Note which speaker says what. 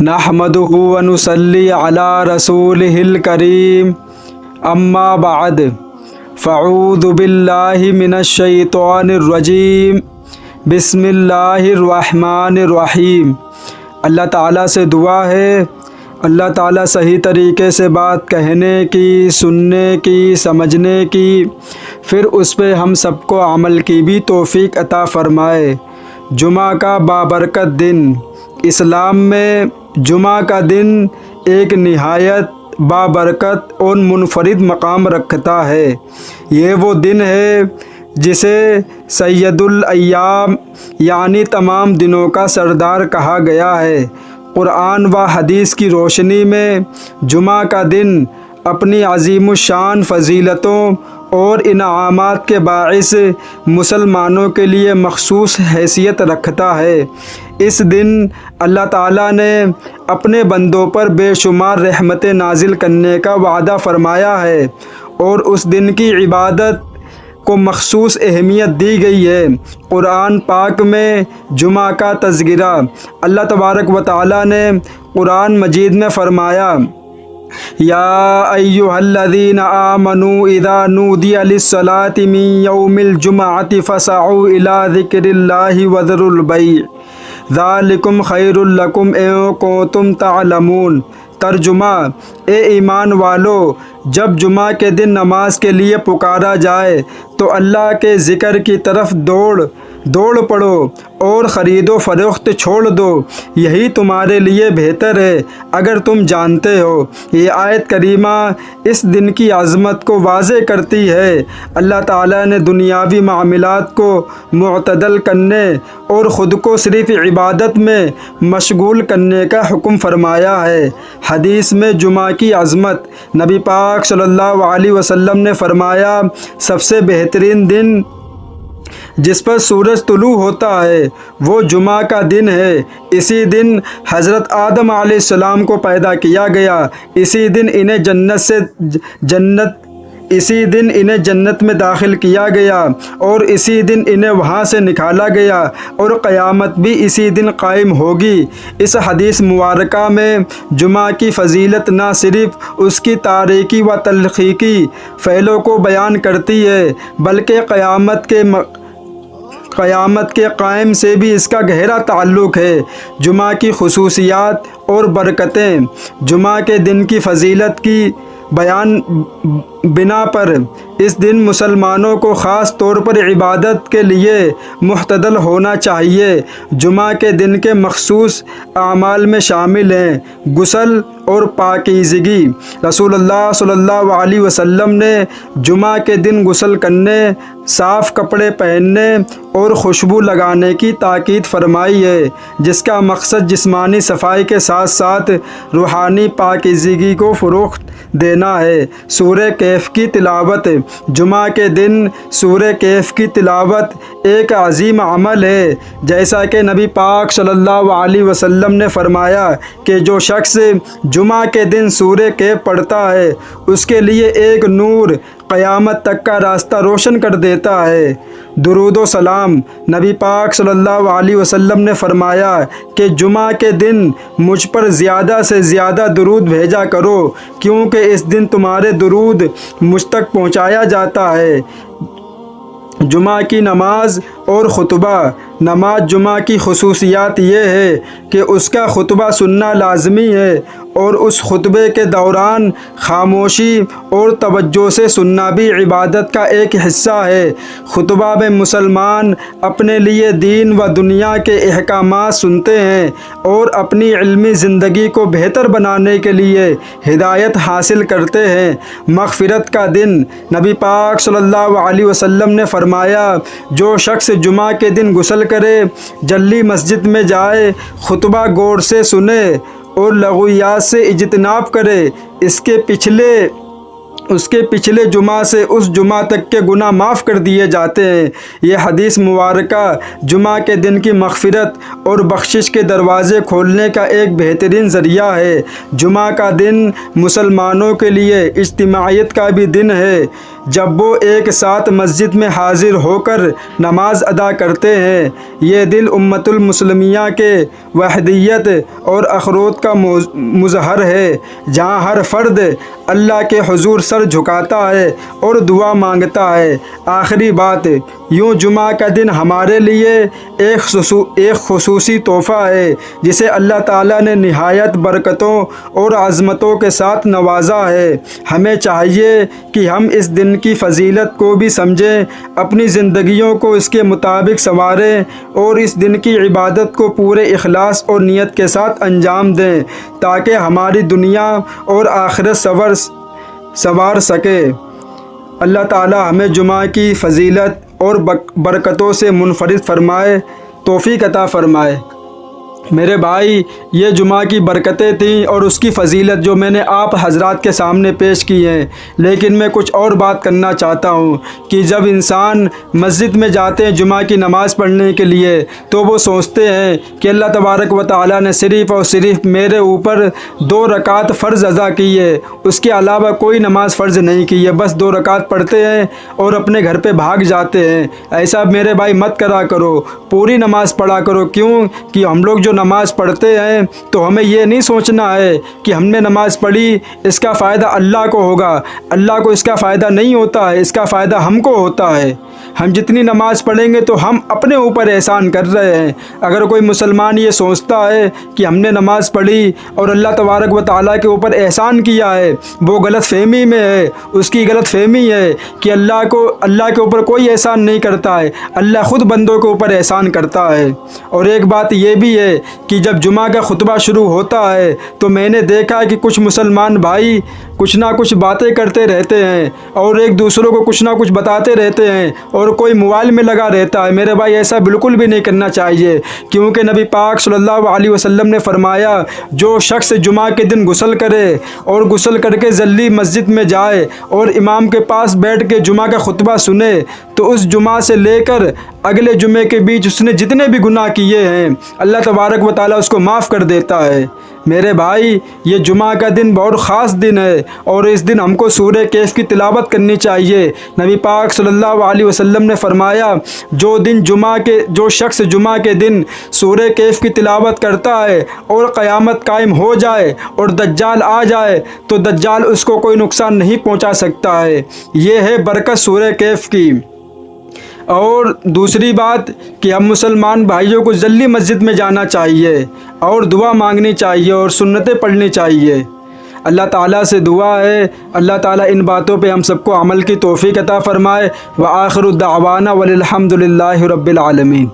Speaker 1: نحمدہ ونصلی علی رسولہ الکریم اما بعد فاعوذ باللہ من الشیطان الرجیم بسم اللہ الرحمن الرحیم۔ اللہ تعالیٰ سے دعا ہے اللہ تعالیٰ صحیح طریقے سے بات کہنے کی، سننے کی، سمجھنے کی، پھر اس پہ ہم سب کو عمل کی بھی توفیق عطا فرمائے۔ جمعہ کا بابرکت دن، اسلام میں جمعہ کا دن ایک نہایت بابرکت اور منفرد مقام رکھتا ہے۔ یہ وہ دن ہے جسے سید الایام یعنی تمام دنوں کا سردار کہا گیا ہے۔ قرآن و حدیث کی روشنی میں جمعہ کا دن اپنی عظیم الشان فضیلتوں اور انعامات کے باعث مسلمانوں کے لیے مخصوص حیثیت رکھتا ہے۔ اس دن اللہ تعالیٰ نے اپنے بندوں پر بے شمار رحمتیں نازل کرنے کا وعدہ فرمایا ہے اور اس دن کی عبادت کو مخصوص اہمیت دی گئی ہے۔ قرآن پاک میں جمعہ کا تذکرہ اللہ تبارک و تعالیٰ نے قرآن مجید میں فرمایا، یا ایھا الذین آمنوا اذا نودی للصلاۃ من یوم الجمعۃ فاسعوا الی ذکر اللہ وذروا البیع ذالکم خیر لکم ان کنتم تعلمون۔ ترجمہ، اے ایمان والو، جب جمعہ کے دن نماز کے لیے پکارا جائے تو اللہ کے ذکر کی طرف دوڑ پڑو اور خرید و فروخت چھوڑ دو، یہی تمہارے لیے بہتر ہے اگر تم جانتے ہو۔ یہ آیت کریمہ اس دن کی عظمت کو واضح کرتی ہے۔ اللہ تعالیٰ نے دنیاوی معاملات کو معتدل کرنے اور خود کو صرف عبادت میں مشغول کرنے کا حکم فرمایا ہے۔ حدیث میں جمعہ کی عظمت، نبی پاک صلی اللہ علیہ وسلم نے فرمایا، سب سے بہترین دن جس پر سورج طلوع ہوتا ہے وہ جمعہ کا دن ہے۔ اسی دن حضرت آدم علیہ السلام کو پیدا کیا گیا، اسی دن انہیں جنت میں داخل کیا گیا اور اسی دن انہیں وہاں سے نکالا گیا اور قیامت بھی اسی دن قائم ہوگی۔ اس حدیث مبارکہ میں جمعہ کی فضیلت نہ صرف اس کی تاریخی و تلخیقی پہلو کو بیان کرتی ہے بلکہ قیامت کے قائم سے بھی اس کا گہرا تعلق ہے۔ جمعہ کی خصوصیات اور برکتیں، جمعہ کے دن کی فضیلت کی بنا پر اس دن مسلمانوں کو خاص طور پر عبادت کے لیے محتدل ہونا چاہیے۔ جمعہ کے دن کے مخصوص اعمال میں شامل ہیں غسل اور پاکیزگی۔ رسول اللہ صلی اللہ علیہ وسلم نے جمعہ کے دن غسل کرنے، صاف کپڑے پہننے اور خوشبو لگانے کی تاکید فرمائی ہے، جس کا مقصد جسمانی صفائی کے ساتھ ساتھ روحانی پاکیزگی کو فروغ دینا ہے۔ سورہ کہف کی تلاوت، جمعہ کے دن سورہ کہف کی تلاوت ایک عظیم عمل ہے، جیسا کہ نبی پاک صلی اللہ علیہ وسلم نے فرمایا کہ جو شخص جمعہ کے دن سورہ کہف پڑھتا ہے اس کے لیے ایک نور قیامت تک کا راستہ روشن کر دیتا ہے۔ درود و سلام، نبی پاک صلی اللہ علیہ وسلم نے فرمایا کہ جمعہ کے دن مجھ پر زیادہ سے زیادہ درود بھیجا کرو کیونکہ اس دن تمہارے درود مجھ تک پہنچایا جاتا ہے۔ جمعہ کی نماز اور خطبہ، نماز جمعہ کی خصوصیات یہ ہے کہ اس کا خطبہ سننا لازمی ہے اور اس خطبے کے دوران خاموشی اور توجہ سے سننا بھی عبادت کا ایک حصہ ہے۔ خطبہ میں مسلمان اپنے لیے دین و دنیا کے احکامات سنتے ہیں اور اپنی علمی زندگی کو بہتر بنانے کے لیے ہدایت حاصل کرتے ہیں۔ مغفرت کا دن، نبی پاک صلی اللہ علیہ وسلم نے فرمایا، جو شخص جمعہ کے دن غسل کرے، جلدی مسجد میں جائے، خطبہ غور سے سنے اور لغویات سے اجتناب کرے، اس کے پچھلے اس کے پچھلے جمعہ سے اس جمعہ تک کے گناہ معاف کر دیے جاتے ہیں۔ یہ حدیث مبارکہ جمعہ کے دن کی مغفرت اور بخشش کے دروازے کھولنے کا ایک بہترین ذریعہ ہے۔ جمعہ کا دن مسلمانوں کے لیے اجتماعیت کا بھی دن ہے، جب وہ ایک ساتھ مسجد میں حاضر ہو کر نماز ادا کرتے ہیں۔ یہ دن امت المسلمیہ کے وحدیت اور اخروت کا مظہر ہے، جہاں ہر فرد اللہ کے حضور سر جھکاتا ہے اور دعا مانگتا ہے۔ آخری بات، یوں جمعہ کا دن ہمارے لیے ایک خصوصی تحفہ ہے جسے اللہ تعالیٰ نے نہایت برکتوں اور عظمتوں کے ساتھ نوازا ہے۔ ہمیں چاہیے کہ ہم اس دن کی فضیلت کو بھی سمجھیں، اپنی زندگیوں کو اس کے مطابق سنواریں اور اس دن کی عبادت کو پورے اخلاص اور نیت کے ساتھ انجام دیں تاکہ ہماری دنیا اور آخرت سنوار سکے۔ اللہ تعالیٰ ہمیں جمعہ کی فضیلت اور برکتوں سے منفرد فرمائے، توفیق عطا فرمائے۔ میرے بھائی، یہ جمعہ کی برکتیں تھیں اور اس کی فضیلت جو میں نے آپ حضرات کے سامنے پیش کی ہیں، لیکن میں کچھ اور بات کرنا چاہتا ہوں کہ جب انسان مسجد میں جاتے ہیں جمعہ کی نماز پڑھنے کے لیے تو وہ سوچتے ہیں کہ اللہ تبارک و تعالیٰ نے صرف اور صرف میرے اوپر 2 رکعت فرض ادا کی ہے، اس کے علاوہ کوئی نماز فرض نہیں کی ہے، بس 2 رکعت پڑھتے ہیں اور اپنے گھر پہ بھاگ جاتے ہیں۔ ایسا میرے بھائی مت کرا کرو، پوری نماز پڑھا کرو۔ کیوں کہ ہم لوگ جو نماز پڑھتے ہیں تو ہمیں یہ نہیں سوچنا ہے کہ ہم نے نماز پڑھی اس کا فائدہ اللہ کو ہوگا، اللہ کو اس کا فائدہ نہیں ہوتا ہے، اس کا فائدہ ہم کو ہوتا ہے۔ ہم جتنی نماز پڑھیں گے تو ہم اپنے اوپر احسان کر رہے ہیں۔ اگر کوئی مسلمان یہ سوچتا ہے کہ ہم نے نماز پڑھی اور اللہ تبارک و تعالیٰ کے اوپر احسان کیا ہے، وہ غلط فہمی میں ہے، اس کی غلط فہمی ہے کہ اللہ کے اوپر کوئی احسان نہیں کرتا ہے، اللہ خود بندوں کے اوپر احسان کرتا ہے۔ اور ایک بات یہ بھی ہے کہ جب جمعہ کا خطبہ شروع ہوتا ہے تو میں نے دیکھا کہ کچھ مسلمان بھائی کچھ نہ کچھ باتیں کرتے رہتے ہیں اور ایک دوسروں کو کچھ نہ کچھ بتاتے رہتے ہیں اور کوئی موبائل میں لگا رہتا ہے۔ میرے بھائی ایسا بالکل بھی نہیں کرنا چاہیے، کیونکہ نبی پاک صلی اللہ علیہ وسلم نے فرمایا جو شخص جمعہ کے دن غسل کرے اور غسل کر کے جلدی مسجد میں جائے اور امام کے پاس بیٹھ کے جمعہ کا خطبہ سنے تو اس جمعہ سے لے کر اگلے جمعے کے بیچ اس نے جتنے بھی گناہ کیے ہیں اللہ تبارک و تعالیٰ اس کو معاف کر دیتا ہے۔ میرے بھائی، یہ جمعہ کا دن بہت خاص دن ہے اور اس دن ہم کو سورہ کہف کی تلاوت کرنی چاہیے۔ نبی پاک صلی اللہ علیہ وسلم نے فرمایا جو شخص جمعہ کے دن سورہ کہف کی تلاوت کرتا ہے اور قیامت قائم ہو جائے اور دجال آ جائے تو دجال اس کو کوئی نقصان نہیں پہنچا سکتا ہے۔ یہ ہے برکت سورہ کہف کی۔ اور دوسری بات کہ ہم مسلمان بھائیوں کو جلدی مسجد میں جانا چاہیے اور دعا مانگنی چاہیے اور سنتیں پڑھنی چاہیے۔ اللہ تعالیٰ سے دعا ہے اللہ تعالیٰ ان باتوں پہ ہم سب کو عمل کی توفیق عطا فرمائے۔ وآخر دعوانا وللحمد للہ رب العالمین۔